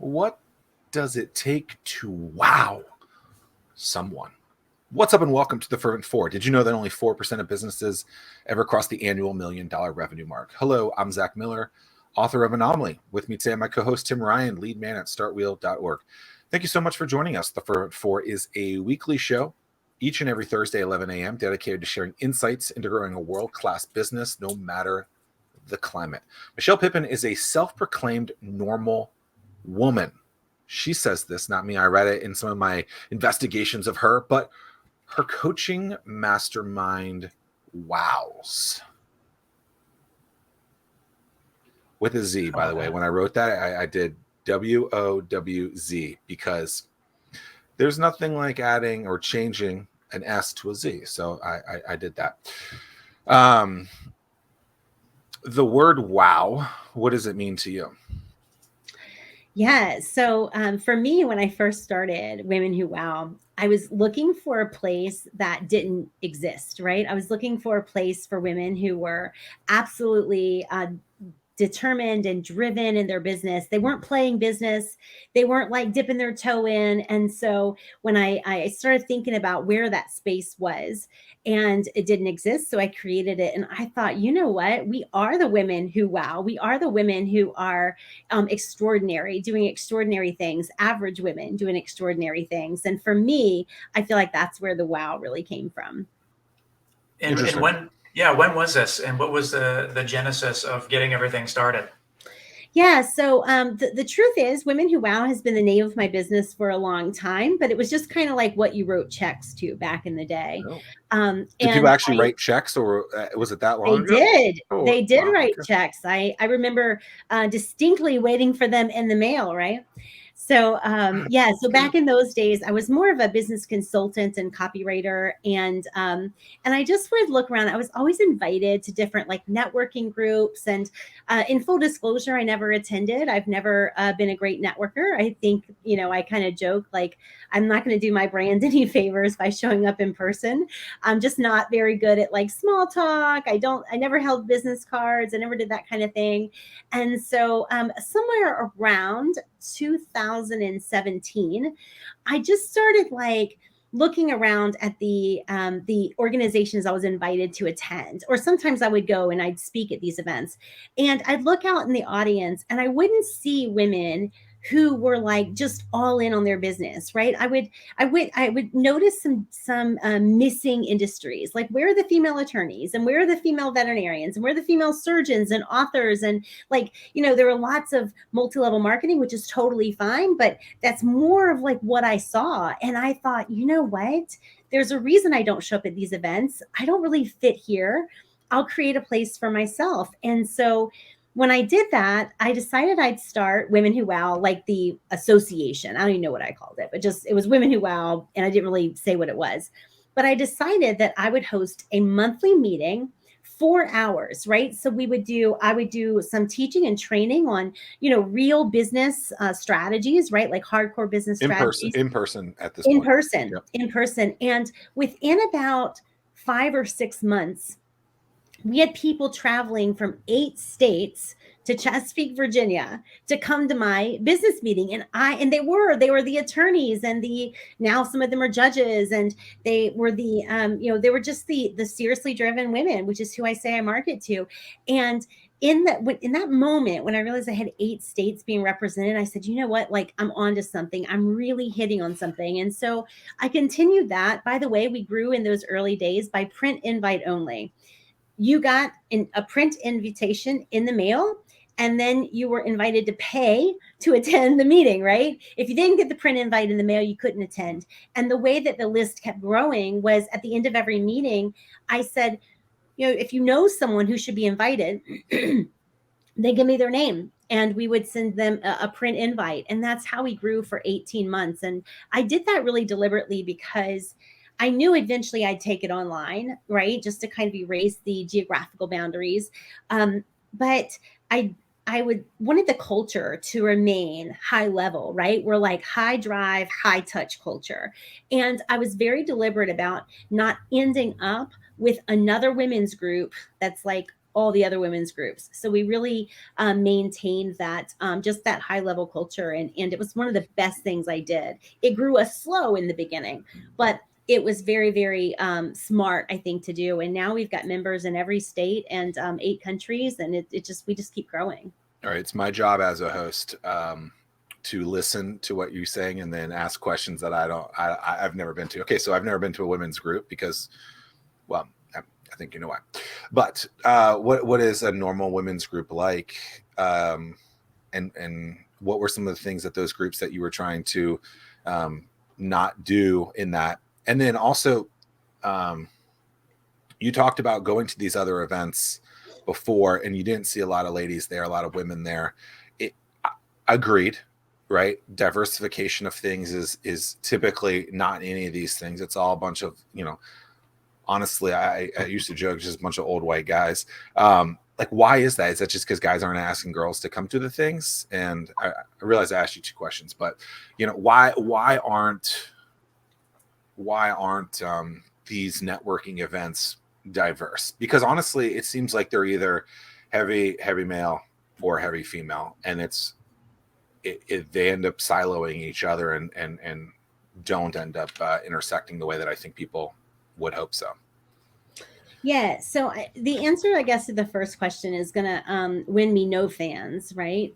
What does it take to wow someone? What's up and welcome to the Fervent 4. Did you know that only 4% of businesses ever cross the annual $1 million revenue mark? Hello, I'm Zack Miller, author of Anomaly. With me today, my co-host Tim Ryan, lead man at StartWheel.org. Thank you so much for joining us. The Fervent 4 is a weekly show each and every Thursday, 11 a.m., dedicated to sharing insights into growing a world-class business, no matter the climate. Michelle Pippin is a self-proclaimed normal woman. She says this, not me. I read it in some of my investigations of her, but her coaching mastermind wows. With a Z, by the way. When I wrote that, I did WOWZ because there's nothing like adding or changing an S to a Z. So I did that. The word wow, what does it mean to you? Yeah. So for me, when I first started Women Who Wow, I was looking for a place that didn't exist, right? I was looking for a place for women who were absolutely determined and driven in their business. They weren't playing business. They weren't like dipping their toe in. And so when I started thinking about where that space was, and it didn't exist, so I created it. And I thought, you know what? We are the women who wow. We are the women who are extraordinary, doing extraordinary things, average women doing extraordinary things. And for me, I feel like that's where the wow really came from. And when was this? And what was the genesis of getting everything started? Yeah. So the truth is, Women Who Wow has been the name of my business for a long time, but it was just kind of like what you wrote checks to back in the day. Oh. Did people actually write checks, or was it that long ago? They did write checks. I remember distinctly waiting for them in the mail, right? So so back in those days, I was more of a business consultant and copywriter, and I just would look around. I was always invited to different like networking groups, and in full disclosure, I never attended. I've never been a great networker. I think, I kind of joke like I'm not going to do my brand any favors by showing up in person. I'm just not very good at like small talk. I never held business cards. I never did that kind of thing. And so somewhere around 2017, I just started like looking around at the organizations I was invited to attend, or sometimes I would go and I'd speak at these events, and I'd look out in the audience and I wouldn't see women who were like just all in on their business, right? I would notice some missing industries, like where are the female attorneys, and where are the female veterinarians, and where are the female surgeons and authors, and like, there were lots of multi-level marketing, which is totally fine, but that's more of like what I saw. And I thought, you know what? There's a reason I don't show up at these events. I don't really fit here. I'll create a place for myself. And so when I did that, I decided I'd start Women Who Wow, like the association. I don't even know what I called it, but it was Women Who Wow, and I didn't really say what it was. But I decided that I would host a monthly meeting, 4 hours, right? So I would do some teaching and training on, real business strategies, right? Like hardcore business strategies. In person at this point. In person. And within about 5 or 6 months, we had people traveling from 8 states to Chesapeake, Virginia, to come to my business meeting. And they were the attorneys, and now some of them are judges, and they were they were just the seriously driven women, which is who I say I market to. And in that moment, when I realized I had 8 states being represented, I said, you know what, like I'm onto something. I'm really hitting on something. And so I continued that. By the way, we grew in those early days by print invite only. You got a print invitation in the mail, and then you were invited to pay to attend the meeting, right? If you didn't get the print invite in the mail, you couldn't attend. And the way that the list kept growing was at the end of every meeting, I said, if you know someone who should be invited, they give me their name, and we would send them a print invite. And that's how we grew for 18 months. And I did that really deliberately because I knew eventually I'd take it online, right? Just to kind of erase the geographical boundaries. But I wanted the culture to remain high level, right? We're like high drive, high touch culture. And I was very deliberate about not ending up with another women's group that's like all the other women's groups. So we really maintained that, just that high level culture. And it was one of the best things I did. It grew us slow in the beginning, but it was very, very smart, I think, to do. And now we've got members in every state and 8 countries, and we just keep growing. All right, it's my job as a host to listen to what you're saying and then ask questions that I've never been to. Okay, so I've never been to a women's group because, well, I think you know why. But what is a normal women's group like? And what were some of the things that those groups that you were trying to not do in that? And then also, you talked about going to these other events before, and you didn't see a lot of ladies there, a lot of women there. Agreed, right? Diversification of things is typically not any of these things. It's all a bunch of, honestly, I used to joke, just a bunch of old white guys. Like, why is that? Is that just because guys aren't asking girls to come to the things? And I realize I asked you 2 questions, but why aren't these networking events diverse? Because honestly, it seems like they're either heavy male or heavy female, and they end up siloing each other and don't end up intersecting the way that I think people would hope so. Yeah. So the answer, I guess, to the first question is going to win me no fans, right?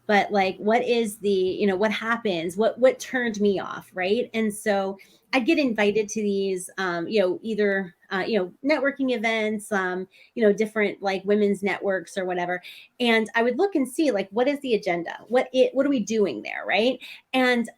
But like, what is the, what happens? What turned me off, right? And so I'd get invited to these, either, networking events, different like women's networks or whatever. And I would look and see like, what is the agenda? What are we doing there, right? And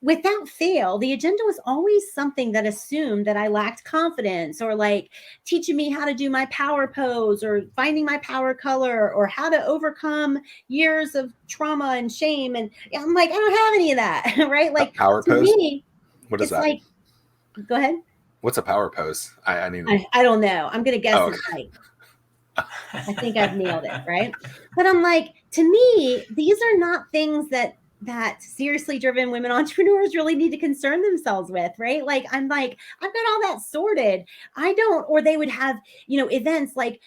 without fail, the agenda was always something that assumed that I lacked confidence, or like teaching me how to do my power pose, or finding my power color, or how to overcome years of trauma and shame. And I'm like, I don't have any of that, right? Like, power pose? Me, what is that? Like, go ahead. What's a power pose? I don't know. I'm going to guess it's like, I think I've nailed it, right? But I'm like, to me, these are not things that seriously driven women entrepreneurs really need to concern themselves with, right? Like, I'm like, I've got all that sorted. I don't, or they would have, events like,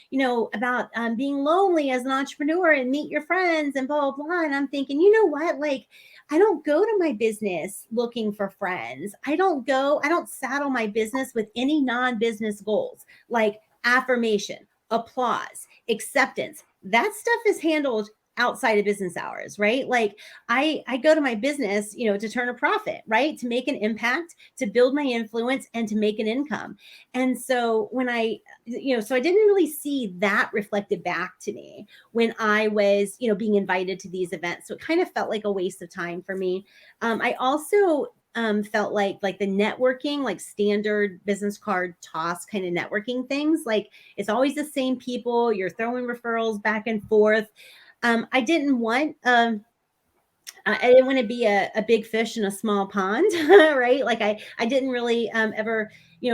about being lonely as an entrepreneur and meet your friends and blah, blah, blah. And I'm thinking, you know what? Like, I don't go to my business looking for friends. I don't saddle my business with any non-business goals, like affirmation, applause, acceptance. That stuff is handled outside of business hours, right? Like I go to my business, to turn a profit, right? To make an impact, to build my influence, and to make an income. And so when I didn't really see that reflected back to me when I was, being invited to these events. So it kind of felt like a waste of time for me. I also felt like the networking, like standard business card toss kind of networking things, like it's always the same people, you're throwing referrals back and forth. I didn't want to be a big fish in a small pond, right? Like I didn't really ever,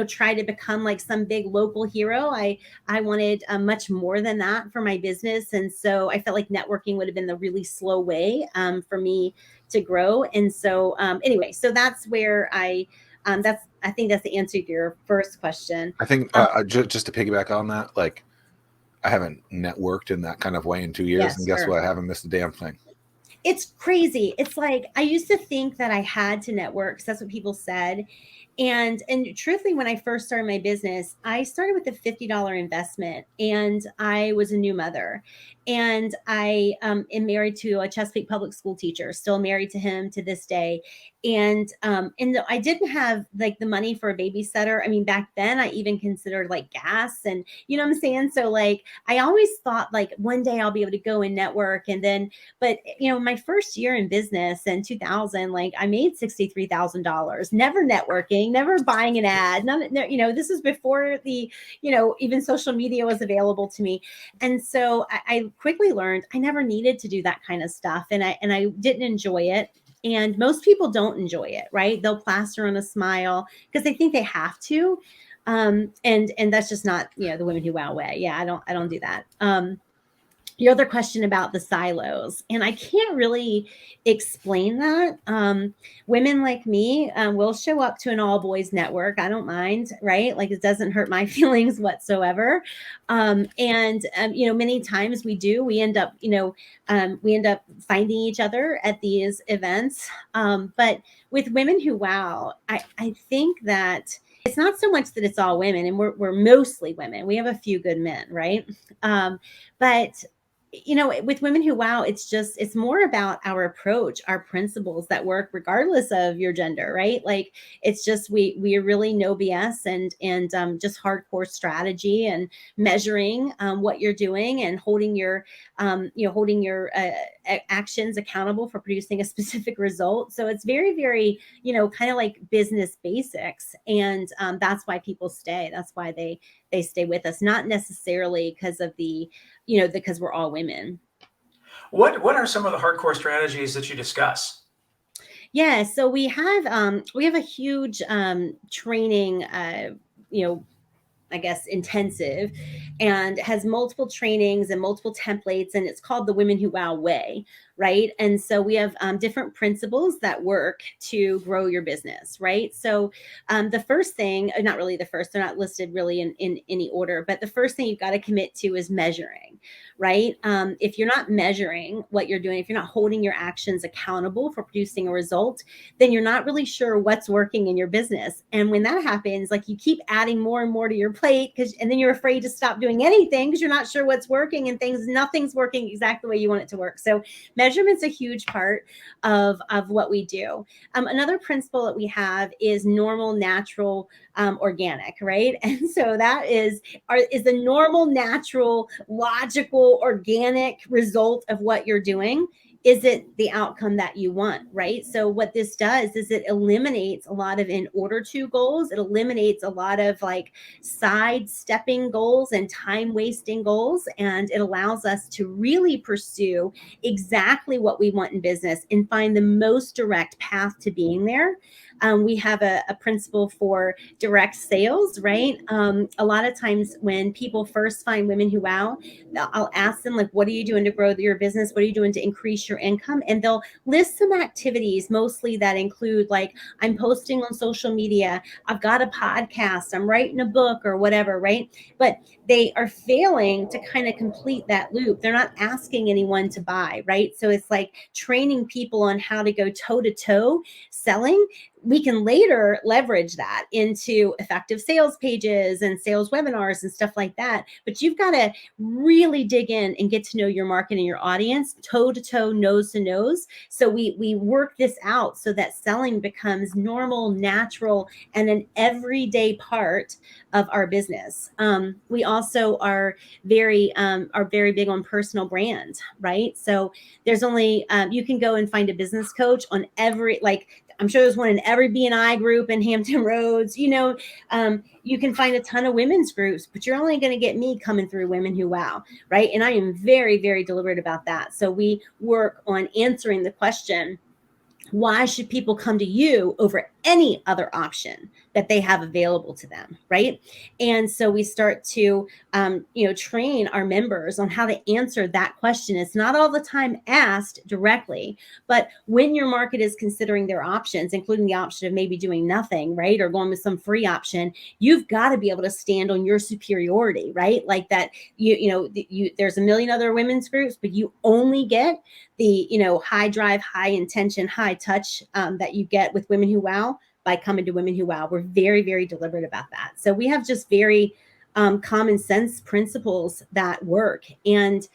try to become like some big local hero. I wanted much more than that for my business. And so I felt like networking would have been the really slow way for me to grow. And so anyway, so that's where I think that's the answer to your first question. I think just to piggyback on that, like, I haven't networked in that kind of way in 2 years. Yes, and guess what? I haven't missed a damn thing. It's crazy. It's like, I used to think that I had to network because that's what people said. And truthfully, when I first started my business, I started with a $50 investment, and I was a new mother, and I am married to a Chesapeake public school teacher, still married to him to this day. And I didn't have like the money for a babysitter. I mean, back then I even considered like gas, and you know what I'm saying? So like, I always thought like one day I'll be able to go and network. And then, but my first year in business in 2000, like I made $63,000, never networking, never buying an ad. This was before the, even social media was available to me. And so I quickly learned I never needed to do that kind of stuff. And I didn't enjoy it. And most people don't enjoy it, right? They'll plaster on a smile because they think they have to. And that's just not, the women who wow way. Yeah, I don't do that. your other question about the silos, and I can't really explain that. Women like me will show up to an all boys network. I don't mind, right? Like, it doesn't hurt my feelings whatsoever. Many times we end up, we end up finding each other at these events. But with Women Who Wow, I think that it's not so much that it's all women, and we're mostly women. We have a few good men, right? But with Women Who Wow, it's more about our approach, our principles that work regardless of your gender, right? Like, it's just, we are really no BS, and just hardcore strategy and measuring what you're doing, and holding your actions accountable for producing a specific result. So it's very, very, kind of like business basics. And that's why people stay. That's why they stay with us, not necessarily because of because we're all women. What are some of the hardcore strategies that you discuss? Yeah, so we have a huge training, I guess, intensive, and has multiple trainings and multiple templates, and it's called the Women Who Wow Way, right? And so we have different principles that work to grow your business, right? So the first thing, not really the first, they're not listed really in any order, but the first thing you've got to commit to is measuring, right? If you're not measuring what you're doing, if you're not holding your actions accountable for producing a result, then you're not really sure what's working in your business. And when that happens, like, you keep adding more and more to your plate, and then you're afraid to stop doing anything because you're not sure what's working, and nothing's working exactly the way you want it to work. So measurement's a huge part of what we do. Another principle that we have is normal, natural, organic, right? And so that is the normal, natural, logical, organic result of what you're doing. Is it the outcome that you want, right? So what this does is it eliminates a lot of in order to goals. It eliminates a lot of like sidestepping goals and time wasting goals. And it allows us to really pursue exactly what we want in business and find the most direct path to being there. We have a principle for direct sales, right? A lot of times when people first find Women Who Wow, I'll ask them, like, what are you doing to grow your business? What are you doing to increase your income? And they'll list some activities, mostly that include, like, I'm posting on social media, I've got a podcast, I'm writing a book, or whatever, right? But they are failing to kind of complete that loop. They're not asking anyone to buy, right? So it's like training people on how to go toe to toe selling. We can later leverage that into effective sales pages and sales webinars and stuff like that. But you've got to really dig in and get to know your market and your audience toe to toe, nose to nose. So we work this out so that selling becomes normal, natural, and an everyday part of our business. We also are very big on personal brand, right? So there's only you can go and find a business coach on every, like, I'm sure there's one in every BNI group in Hampton Roads. You can find a ton of women's groups, but you're only going to get me coming through Women Who Wow, right? And I am very, very deliberate about that. So we work on answering the question, why should people come to you over any other option that they have available to them, right? And so we start to, train our members on how to answer that question. It's not all the time asked directly, but when your market is considering their options, including the option of maybe doing nothing, right, or going with some free option, you've got to be able to stand on your superiority, right? Like that, there's a million other women's groups, but you only get the, high drive, high intention, high touch that you get with Women Who Wow by coming to Women Who Wow. We're very, very deliberate about that. So we have just very common sense principles that work. And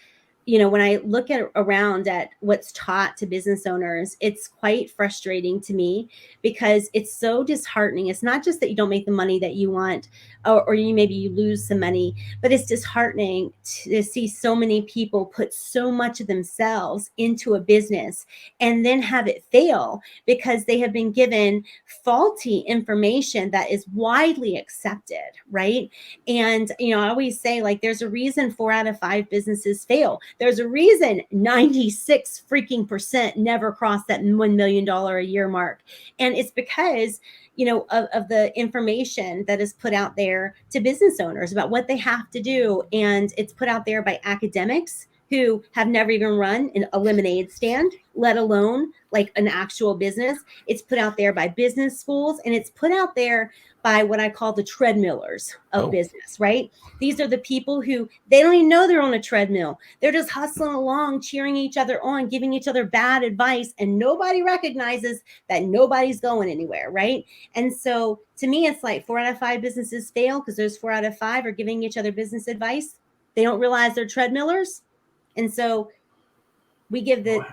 when I look around at what's taught to business owners, it's quite frustrating to me because it's so disheartening. It's not just that you don't make the money that you want, or maybe you lose some money, but it's disheartening to see so many people put so much of themselves into a business and then have it fail because they have been given faulty information that is widely accepted, right? And, I always say, like, there's a reason 4 out of 5 businesses fail. There's a reason 96% never cross that $1 million a year mark. And it's because, of the information that is put out there to business owners about what they have to do. And it's put out there by academics who have never even run a lemonade stand, let alone like an actual business. It's put out there by business schools, and it's put out there by what I call the treadmillers of business, right? These are the people who they don't even know they're on a treadmill. They're just hustling along, cheering each other on, giving each other bad advice, and nobody recognizes that nobody's going anywhere, right? And so to me, it's like 4 out of 5 businesses fail because those 4 out of 5 are giving each other business advice. They don't realize they're treadmillers. And so we give the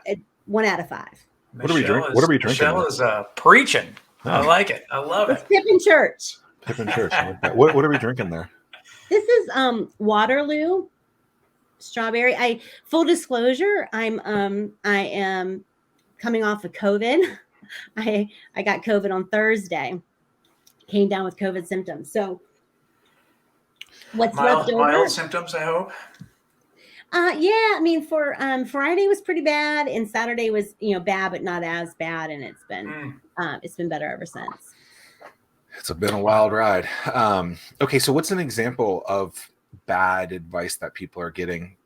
1 out of 5. What are we drinking? Michelle is preaching. Oh. I like it. I love it. Pippin Church. Pippin Church. I like that. What are we drinking there? This is Waterloo strawberry. Full disclosure, I am coming off of COVID. I got COVID on Thursday. Came down with COVID symptoms. So what's left over? Mild symptoms, I hope. Yeah, I mean, for Friday was pretty bad, and Saturday was bad, but not as bad, and it's been better ever since. It's been a wild ride. Okay, so what's an example of bad advice that people are getting?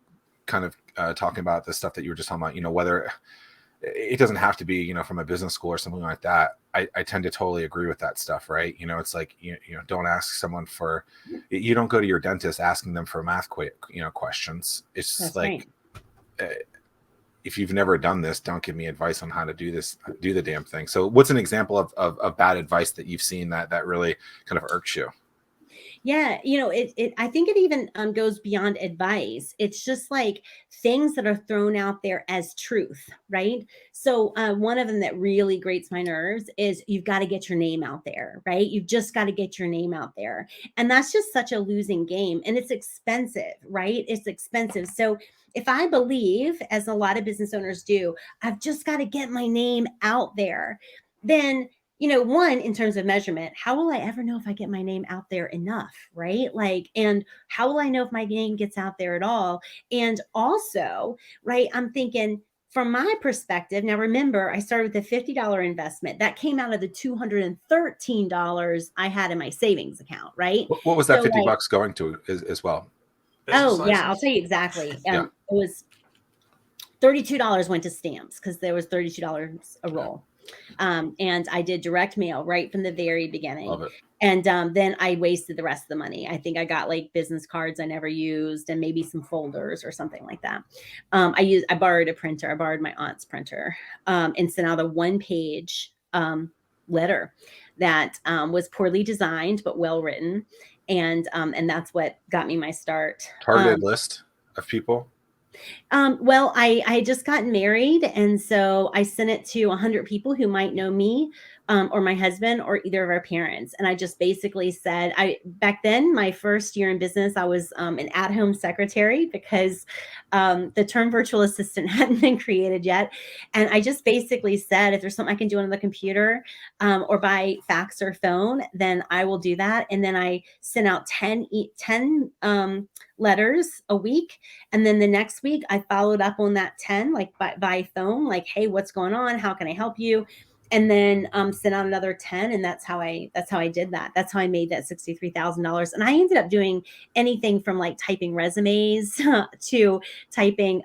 Kind of talking about the stuff that you were just talking about. Whether it doesn't have to be from a business school or something like that. I tend to totally agree with that stuff, right? It's like don't ask someone for. You don't go to your dentist asking them for math questions. It's just like if you've never done this, don't give me advice on how to do this. Do the damn thing. So, what's an example of bad advice that you've seen that really kind of irks you? Yeah, I think it even goes beyond advice. It's just like things that are thrown out there as truth, right? So one of them that really grates my nerves is you've got to get your name out there, right? You've just got to get your name out there. And that's just such a losing game. And it's expensive, right? It's expensive. So if I believe, as a lot of business owners do, I've just got to get my name out there, then one, in terms of measurement, how will I ever know if I get my name out there enough, right? And how will I know if my name gets out there at all? And also, right, I'm thinking from my perspective, now remember, I started with a $50 investment. That came out of the $213 I had in my savings account, right? What was that $50 going to as well? Yeah, I'll tell you exactly. It was $32 went to stamps because there was $32 a roll. And I did direct mail right from the very beginning. Love it. And then I wasted the rest of the money. I think I got like business cards I never used and maybe some folders or something like that. I borrowed a printer. I borrowed my aunt's printer and sent out a 1-page letter that was poorly designed but well written. And that's what got me my start. Targeted list of people. Well, I had just gotten married, and so I sent it to 100 people who might know me, or my husband, or either of our parents. And I just basically said, back then, my first year in business, I was an at-home secretary because the term virtual assistant hadn't been created yet. And I just basically said, if there's something I can do on the computer or by fax or phone, then I will do that. And then I sent out 10 letters a week. And then the next week I followed up on that 10, like by phone, like, hey, what's going on? How can I help you? And then sent out another 10. And that's how I did that. That's how I made that $63,000. And I ended up doing anything from like typing resumes to typing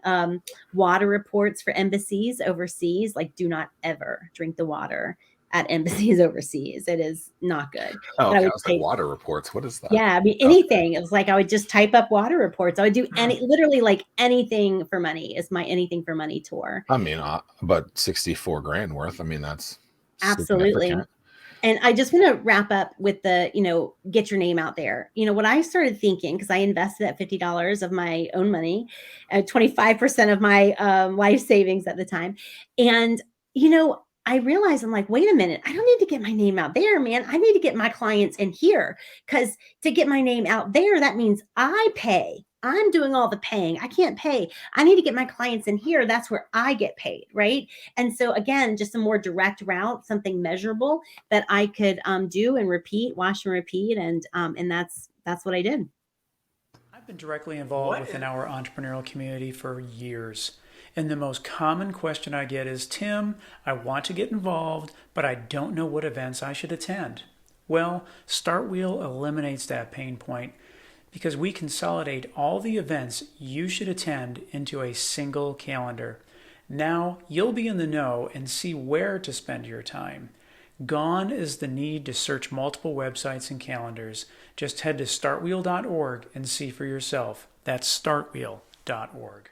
water reports for embassies overseas. Like, do not ever drink the water at embassies overseas. It is not good. Oh, okay. I was like, water reports. What is that? Yeah, I mean, anything. It was like I would just type up water reports. I would do literally like anything for money. Is my anything for money tour. I mean, about $64,000 worth. I mean, that's absolutely. And I just want to wrap up with the, get your name out there. What I started thinking, because I invested at $50 of my own money, 25% of my life savings at the time, and I realized, I'm like, wait a minute, I don't need to get my name out there, man. I need to get my clients in here, because to get my name out there, that means I pay. I'm doing all the paying. I can't pay. I need to get my clients in here. That's where I get paid, right? And so again, just a more direct route, something measurable that I could do and repeat, wash and repeat, and that's what I did. I've been directly involved within our entrepreneurial community for years. And the most common question I get is, Tim, I want to get involved, but I don't know what events I should attend. Well, StartWheel eliminates that pain point. because we consolidate all the events you should attend into a single calendar. Now you'll be in the know and see where to spend your time. Gone is the need to search multiple websites and calendars. Just head to startwheel.org and see for yourself. That's startwheel.org.